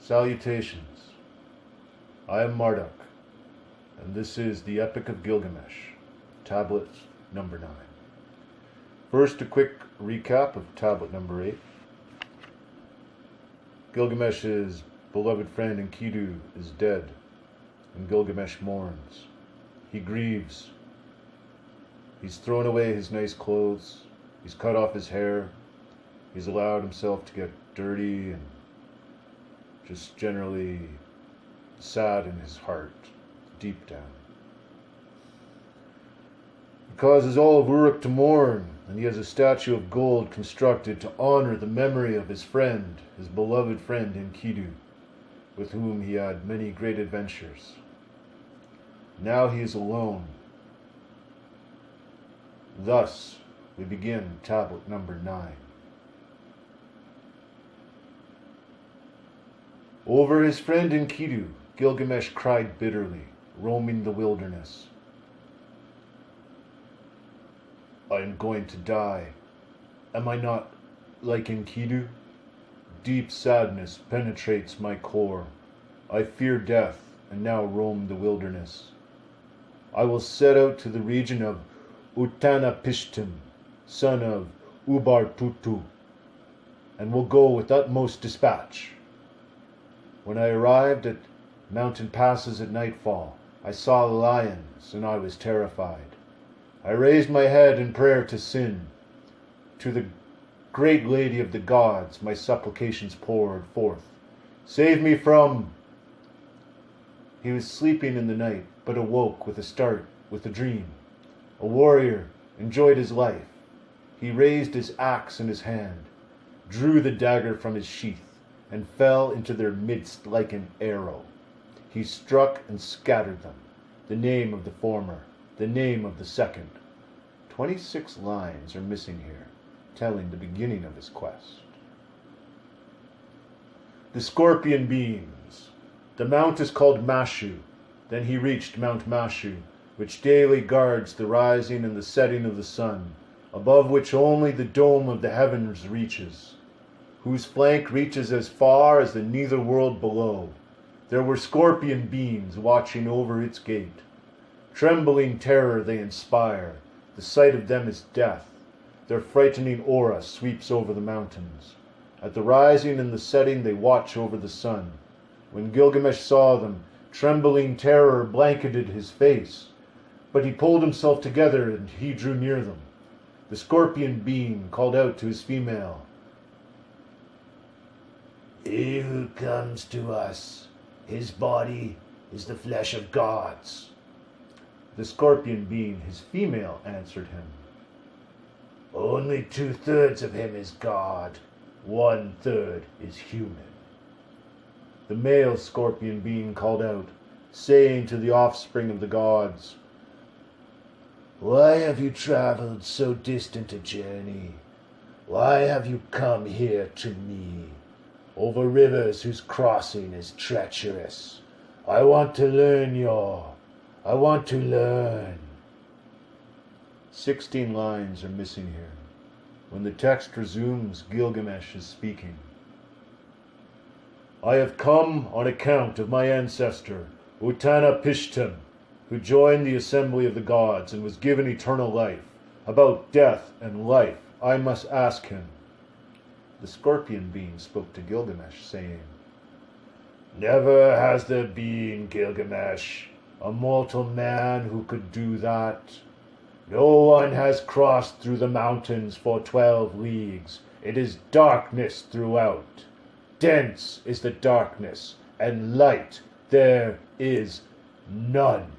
Salutations. I am Marduk, and this is the Epic of Gilgamesh, tablet number 9. First, a quick recap of tablet number 8. Gilgamesh's beloved friend Enkidu is dead, and Gilgamesh mourns. He grieves. He's thrown away his nice clothes. He's cut off his hair. He's allowed himself to get dirty and just generally sad in his heart, deep down. He causes all of Uruk to mourn, and he has a statue of gold constructed to honor the memory of his friend, his beloved friend Enkidu, with whom he had many great adventures. Now he is alone. Thus, we begin tablet number 9. Over his friend Enkidu, Gilgamesh cried bitterly, roaming the wilderness. I am going to die. Am I not like Enkidu? Deep sadness penetrates my core. I fear death and now roam the wilderness. I will set out to the region of Utanapishtim, son of Ubartutu, and will go with utmost dispatch. When I arrived at mountain passes at nightfall, I saw lions, and I was terrified. I raised my head in prayer to Sin. To the great lady of the gods, my supplications poured forth. Save me from... He was sleeping in the night, but awoke with a start, with a dream. A warrior enjoyed his life. He raised his axe in his hand, drew the dagger from his sheath, and fell into their midst like an arrow. He struck and scattered them, the name of the former, the name of the second. 26 lines are missing here, telling the beginning of his quest. The scorpion beings. The mount is called Mashu. Then he reached Mount Mashu, which daily guards the rising and the setting of the sun, above which only the dome of the heavens reaches, whose flank reaches as far as the nether world below. There were scorpion beings watching over its gate. Trembling terror they inspire. The sight of them is death. Their frightening aura sweeps over the mountains. At the rising and the setting they watch over the sun. When Gilgamesh saw them, trembling terror blanketed his face. But he pulled himself together and he drew near them. The scorpion being called out to his female, "He who comes to us, his body is the flesh of gods." The scorpion being, his female, answered him, "Only 2/3 of him is God, 1/3 is human." The male scorpion being called out, saying to the offspring of the gods, "Why have you traveled so distant a journey? Why have you come here to me? Over rivers whose crossing is treacherous. I want to learn. 16 lines are missing here. When the text resumes, Gilgamesh is speaking. I have come on account of my ancestor, Utanapishtim, who joined the assembly of the gods and was given eternal life. About death and life, I must ask him. The scorpion being spoke to Gilgamesh, saying, Never has there been, Gilgamesh, a mortal man who could do that. No one has crossed through the mountains for 12 leagues. It is darkness throughout. Dense is the darkness, and light there is none.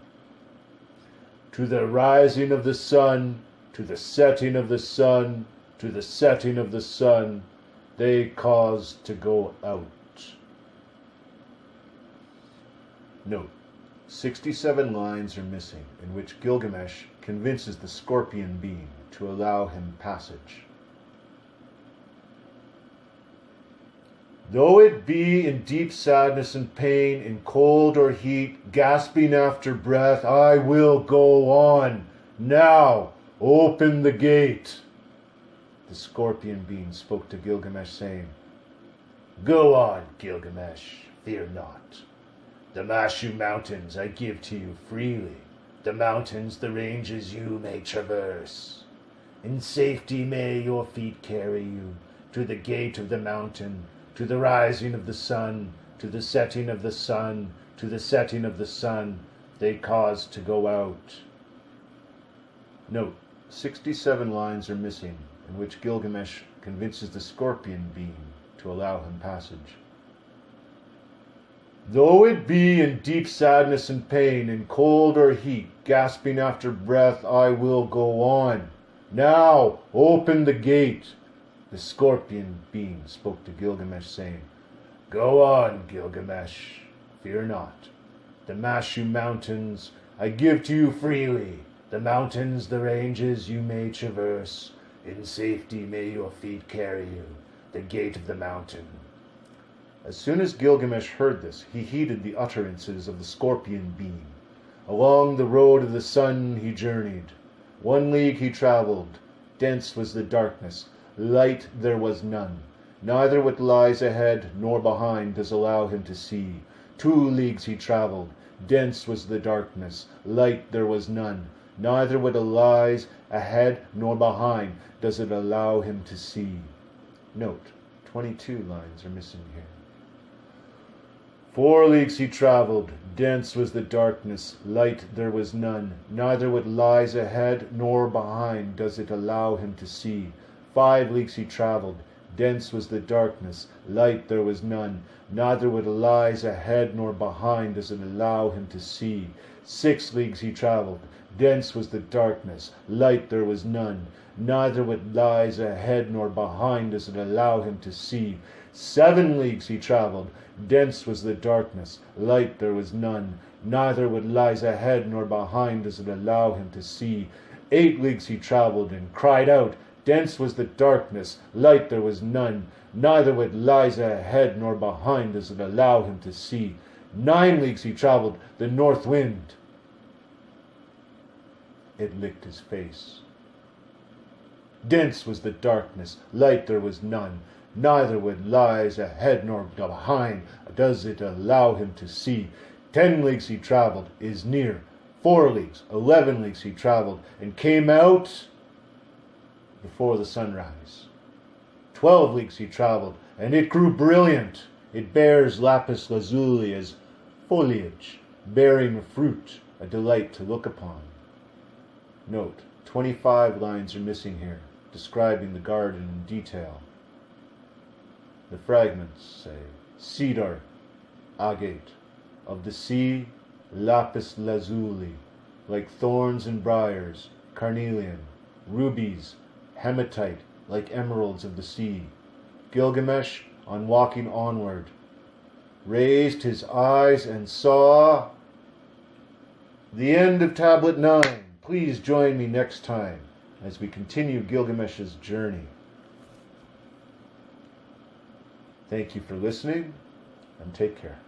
To the rising of the sun, to the setting of the sun, to the setting of the sun, they cause to go out. Note, 67 lines are missing, in which Gilgamesh convinces the scorpion being to allow him passage. Though it be in deep sadness and pain, in cold or heat, gasping after breath, I will go on. Now, open the gate. The scorpion being spoke to Gilgamesh, saying, Go on, Gilgamesh. fear not. The Mashu Mountains I give to you freely. The mountains, the ranges you may traverse. In safety may your feet carry you to the gate of the mountain, to the rising of the sun, to the setting of the sun, to the setting of the sun, they cause to go out. Note, 67 lines are missing, in which Gilgamesh convinces the scorpion being to allow him passage. Though it be in deep sadness and pain, in cold or heat, gasping after breath, I will go on. Now, open the gate. The scorpion being spoke to Gilgamesh, saying, Go on, Gilgamesh, fear not. The Mashu Mountains I give to you freely. The mountains, the ranges you may traverse. In safety may your feet carry you, the gate of the mountain. As soon as Gilgamesh heard this, he heeded the utterances of the scorpion being. Along the road of the sun he journeyed. 1 league he travelled. Dense was the darkness. Light there was none. Neither what lies ahead nor behind does allow him to see. 2 leagues he travelled. Dense was the darkness. Light there was none. Neither what lies ahead nor behind does it allow him to see. Note, 22 lines are missing here. 4 leagues he travelled, dense was the darkness, light there was none, neither what lies ahead nor behind does it allow him to see. 5 leagues he travelled, dense was the darkness, light there was none, neither what lies ahead nor behind does it allow him to see. 6 leagues he travelled, dense was the darkness, light there was none, neither what lies ahead nor behind does it allow him to see. 7 leagues he travelled, dense was the darkness, light there was none, neither what lies ahead nor behind does it allow him to see. 8 leagues he travelled and cried out, dense was the darkness, light there was none, neither what lies ahead nor behind does it allow him to see. 9 leagues he travelled, the north wind. It licked his face. Dense was the darkness, light there was none, neither what lies ahead nor behind does it allow him to see. 10 leagues he travelled, is near. 4 leagues, 11 leagues he travelled, and came out before the sunrise. 12 leagues he travelled, and it grew brilliant. It bears lapis lazuli as foliage, bearing fruit, a delight to look upon. Note, 25 lines are missing here, describing the garden in detail. The fragments say, cedar, agate, of the sea, lapis lazuli, like thorns and briars, carnelian, rubies, hematite, like emeralds of the sea. Gilgamesh, on walking onward, raised his eyes and saw the end of Tablet 9. Please join me next time as we continue Gilgamesh's journey. Thank you for listening, and take care.